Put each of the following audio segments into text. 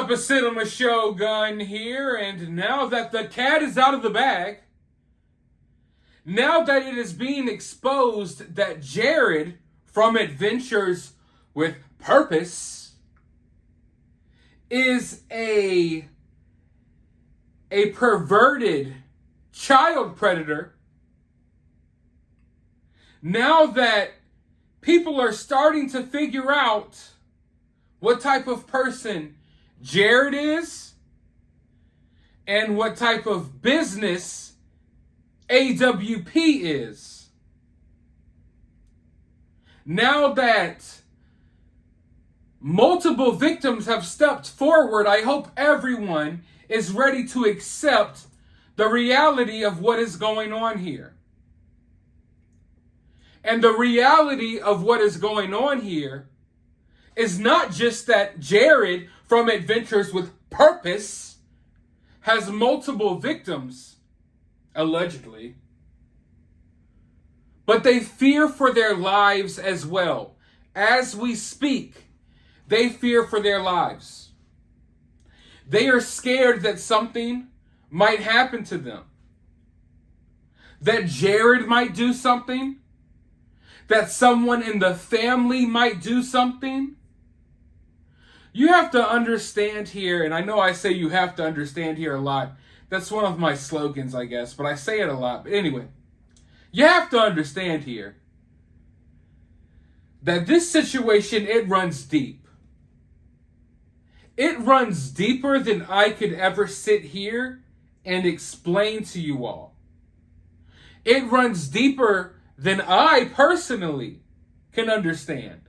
up, a cinema Shogun here, and now that the cat is out of the bag, now that it is being exposed that Jared from Adventures with Purpose is a perverted child predator, now that people are starting to figure out what type of person Jared is and what type of business AWP is. Now that multiple victims have stepped forward, I hope everyone is ready to accept the reality of what is going on here. And the reality of what is going on here is not just that Jared from Adventures with Purpose has multiple victims, allegedly, but they fear for their lives as well. As we speak, they fear for their lives. They are scared that something might happen to them. That Jared might do something. That someone in the family might do something. You have to understand here, and I know I say you have to understand here a lot. That's one of my slogans, I guess, but I say it a lot. But anyway, you have to understand here that this situation, it runs deep. It runs deeper than I could ever sit here and explain to you all. It runs deeper than I personally can understand.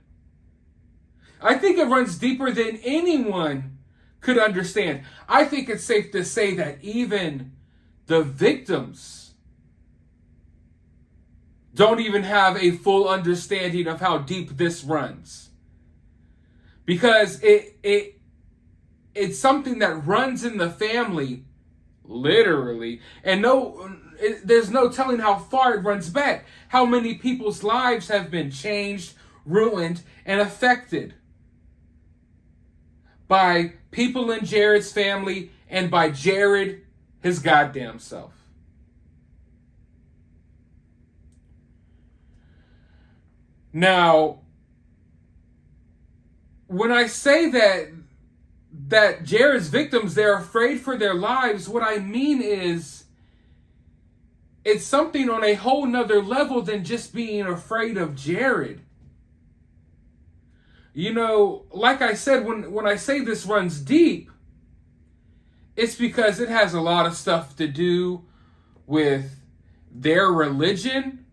I think it runs deeper than anyone could understand. I think it's safe to say that even the victims don't even have a full understanding of how deep this runs. Because it's something that runs in the family, literally. And there's no telling how far it runs back. How many people's lives have been changed, ruined, and affected by people in Jared's family and by Jared, his goddamn self. Now, when I say that Jared's victims, they're afraid for their lives, what I mean is it's something on a whole nother level than just being afraid of Jared. You know, like I said, when I say this runs deep, it's because it has a lot of stuff to do with their religion,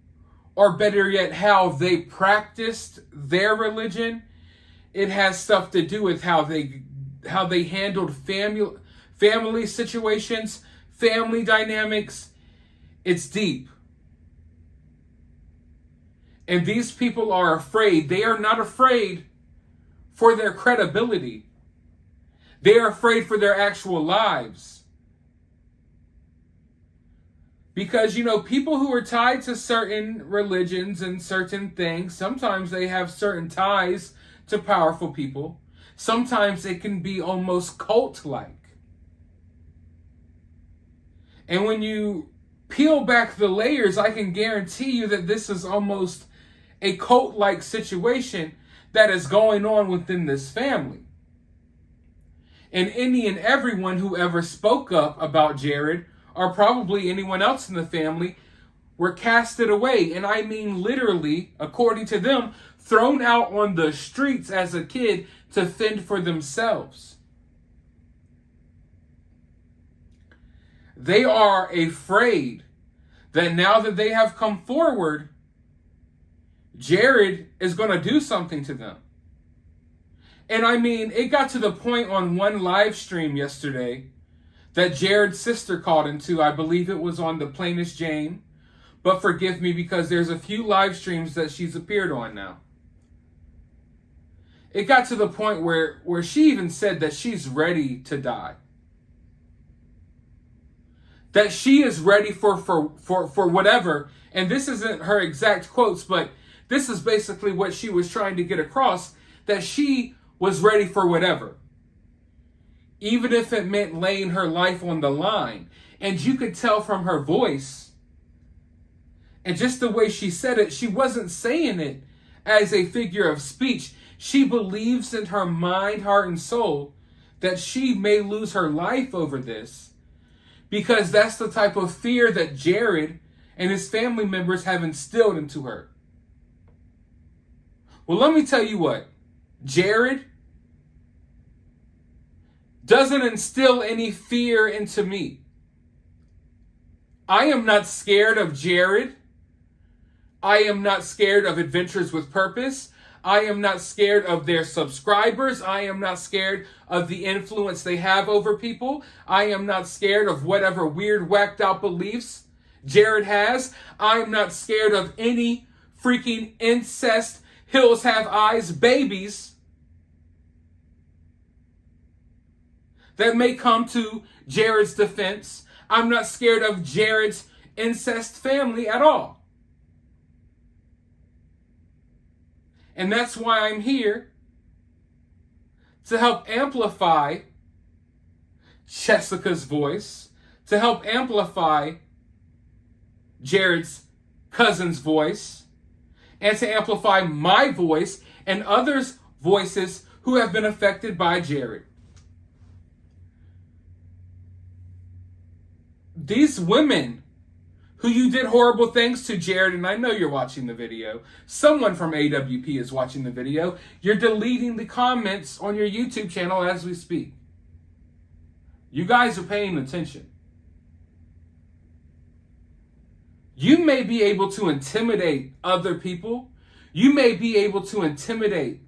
or better yet, how they practiced their religion. It has stuff to do with how they handled family situations, family dynamics. It's deep. And these people are afraid. They are not afraid for their credibility. They are afraid for their actual lives. Because, you know, people who are tied to certain religions and certain things, sometimes they have certain ties to powerful people. Sometimes it can be almost cult-like. And when you peel back the layers, I can guarantee you that this is almost a cult-like situation that is going on within this family. And any and everyone who ever spoke up about Jared, or probably anyone else in the family, were casted away. And I mean literally, according to them, thrown out on the streets as a kid to fend for themselves. They are afraid that now that they have come forward, Jared is going to do something to them. And I mean, it got to the point on one live stream yesterday that Jared's sister called into. I believe it was on the Plainest Jane. But forgive me, because there's a few live streams that she's appeared on now. It got to the point where she even said that she's ready to die. That she is ready for whatever. And this isn't her exact quotes, but this is basically what she was trying to get across. That she was ready for whatever. even if it meant laying her life on the line. And you could tell from her voice and just the way she said it, she wasn't saying it as a figure of speech. She believes in her mind, heart, and soul that she may lose her life over this, because that's the type of fear that Jared and his family members have instilled into her. Well, let me tell you what. Jared doesn't instill any fear into me. I am not scared of Jared. I am not scared of Adventures with Purpose. I am not scared of their subscribers. I am not scared of the influence they have over people. I am not scared of whatever weird, whacked out beliefs Jared has. I am not scared of any freaking incest, Hills Have Eyes babies that may come to Jared's defense. I'm not scared of Jared's incest family at all. And that's why I'm here, to help amplify Jessica's voice, to help amplify Jared's cousin's voice, and to amplify my voice and others' voices who have been affected by Jared. These women who you did horrible things to, Jared, and I know you're watching the video. Someone from AWP is watching the video. You're deleting the comments on your YouTube channel as we speak. You guys are paying attention. You may be able to intimidate other people. You may be able to intimidate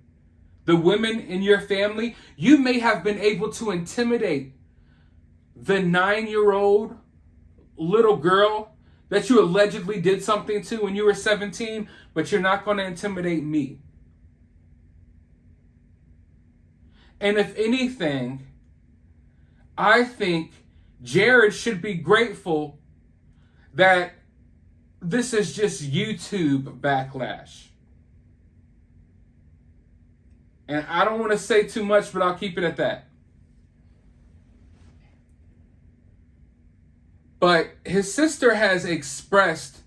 the women in your family. You may have been able to intimidate the 9-year-old little girl that you allegedly did something to when you were 17, but you're not going to intimidate me. And if anything, I think Jared should be grateful that this is just YouTube backlash. And I don't want to say too much, but I'll keep it at that. But his sister has expressed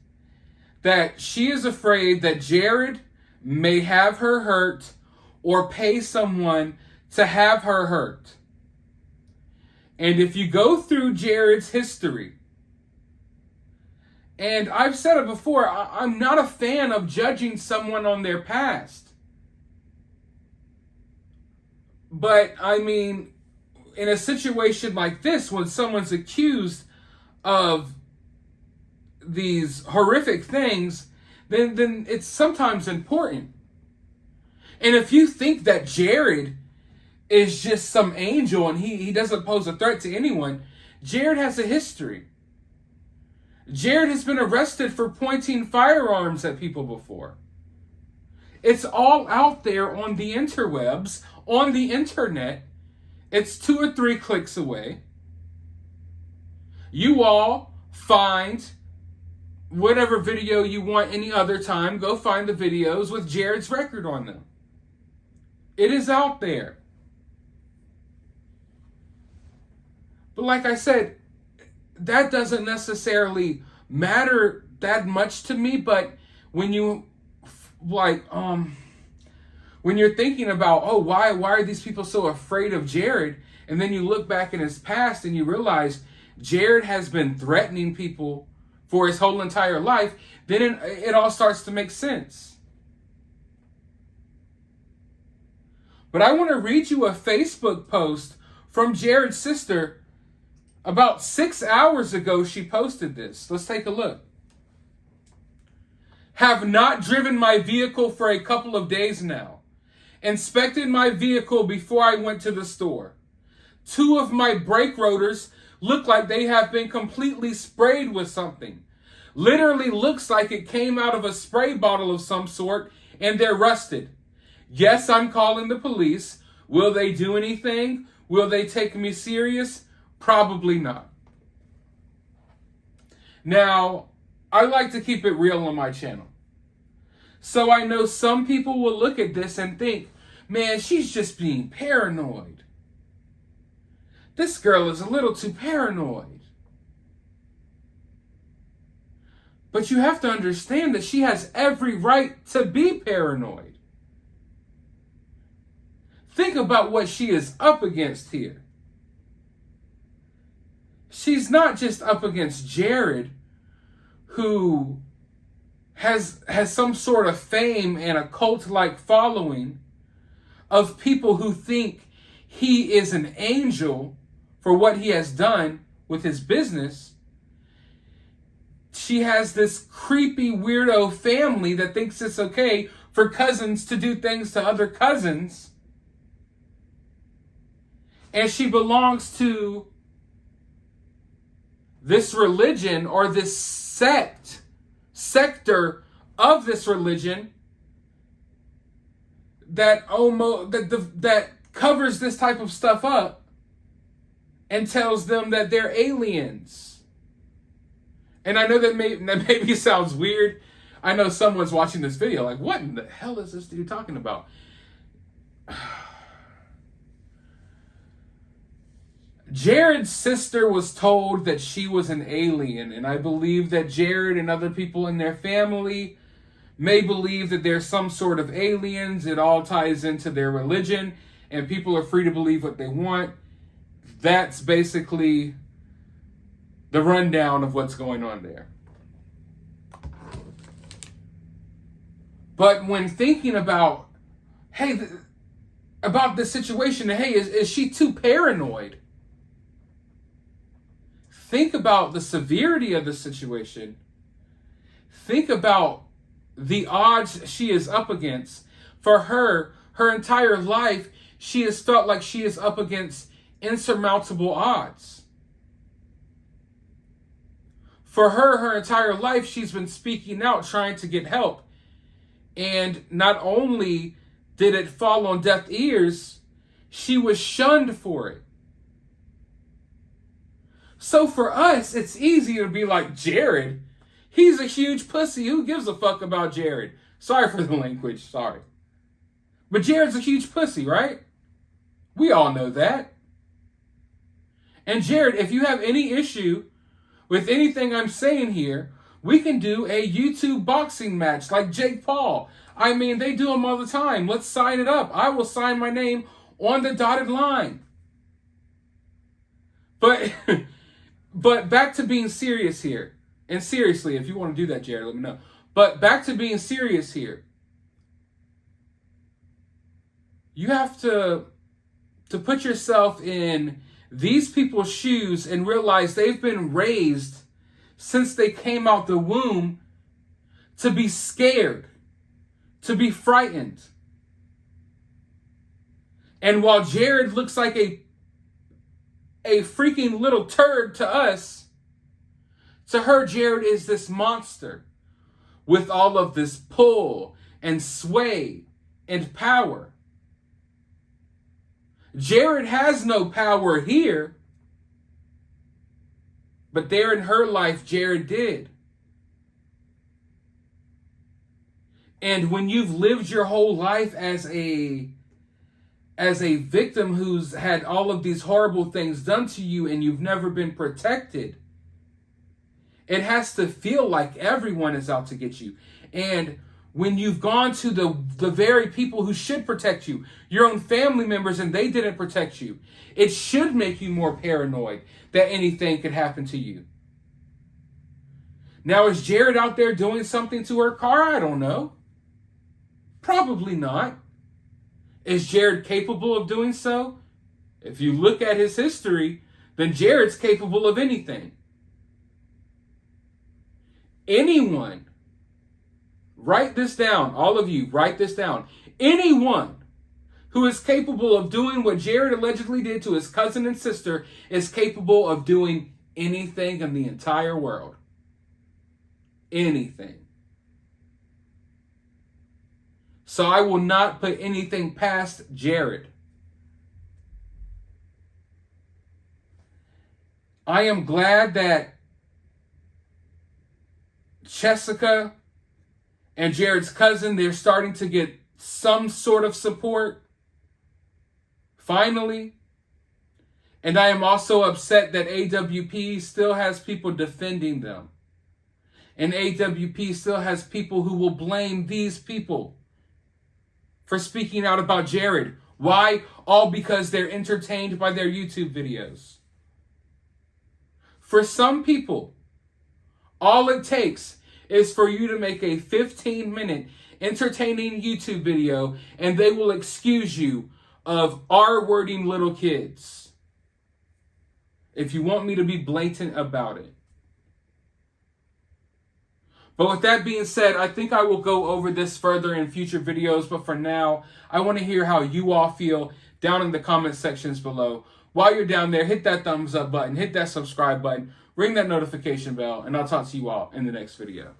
that she is afraid that Jared may have her hurt or pay someone to have her hurt. And if you go through Jared's history, and I've said it before, I'm not a fan of judging someone on their past. But, I mean, in a situation like this, when someone's accused of these horrific things, then it's sometimes important. And if you think that Jared is just some angel and he doesn't pose a threat to anyone, Jared has a history. Jared has been arrested for pointing firearms at people before. It's all out there on the interwebs, on the internet. It's 2 or 3 clicks away. You all find whatever video you want any other time. Go find the videos with Jared's record on them. It is out there. But like I said, that doesn't necessarily matter that much to me. But when you when you're thinking about, oh, why are these people so afraid of Jared? And then you look back in his past and you realize Jared has been threatening people for his whole entire life, then it all starts to make sense. But I want to read you a Facebook post from Jared's sister. About 6 hours ago, she posted this. Let's take a look. Have not driven my vehicle for a couple of days now. Inspected my vehicle before I went to the store. 2 of my brake rotors look like they have been completely sprayed with something. Literally looks like it came out of a spray bottle of some sort and they're rusted. Yes, I'm calling the police. Will they do anything? Will they take me serious? Probably not. Now, I like to keep it real on my channel. So I know some people will look at this and think, man, she's just being paranoid. this girl is a little too paranoid. But you have to understand that she has every right to be paranoid. Think about what she is up against here. She's not just up against Jared, who has some sort of fame and a cult-like following of people who think he is an angel for what he has done with his business. She has this creepy weirdo family that thinks it's okay for cousins to do things to other cousins. And she belongs to this religion, or this sector of this religion that that covers this type of stuff up and tells them that they're aliens. And I know that maybe sounds weird. I know someone's watching this video like, what in the hell is this dude talking about? Jared's sister was told that she was an alien, and I believe that Jared and other people in their family may believe that they're some sort of aliens. It all ties into their religion, and people are free to believe what they want. That's basically the rundown of what's going on there. But when thinking about, about this situation, is she too paranoid? Think about the severity of the situation. Think about the odds she is up against. For her entire life, she has felt like she is up against insurmountable odds. For her entire life, she's been speaking out, trying to get help. And not only did it fall on deaf ears, she was shunned for it. So for us, it's easy to be like, Jared, he's a huge pussy. Who gives a fuck about Jared? Sorry for the language, sorry. But Jared's a huge pussy, right? We all know that. And Jared, if you have any issue with anything I'm saying here, we can do a YouTube boxing match like Jake Paul. I mean, they do them all the time. Let's sign it up. I will sign my name on the dotted line. But back to being serious here. And seriously, if you want to do that, Jared, let me know. But back to being serious here. You have to put yourself in these people's shoes and realize they've been raised since they came out the womb to be scared, to be frightened. And while Jared looks like a freaking little turd to us, to her, Jared is this monster with all of this pull and sway and power. Jared has no power here, but there in her life, Jared did. And when you've lived your whole life as a victim who's had all of these horrible things done to you and you've never been protected, it has to feel like everyone is out to get you. And when you've gone to the very people who should protect you, your own family members, and they didn't protect you, it should make you more paranoid that anything could happen to you. Now, is Jared out there doing something to her car? I don't know. Probably not. Is Jared capable of doing so? If you look at his history, then Jared's capable of anything. Anyone, write this down, all of you, write this down. Anyone who is capable of doing what Jared allegedly did to his cousin and sister is capable of doing anything in the entire world. Anything. So I will not put anything past Jared. I am glad that Jessica and Jared's cousin, they're starting to get some sort of support. Finally. And I am also upset that AWP still has people defending them. And AWP still has people who will blame these people for speaking out about Jared. Why? All because they're entertained by their YouTube videos. For some people, all it takes is for you to make a 15-minute entertaining YouTube video and they will excuse you of R-wording little kids. If you want me to be blatant about it. But with that being said, I think I will go over this further in future videos. But for now, I want to hear how you all feel down in the comment sections below. While you're down there, hit that thumbs up button, hit that subscribe button, ring that notification bell, and I'll talk to you all in the next video.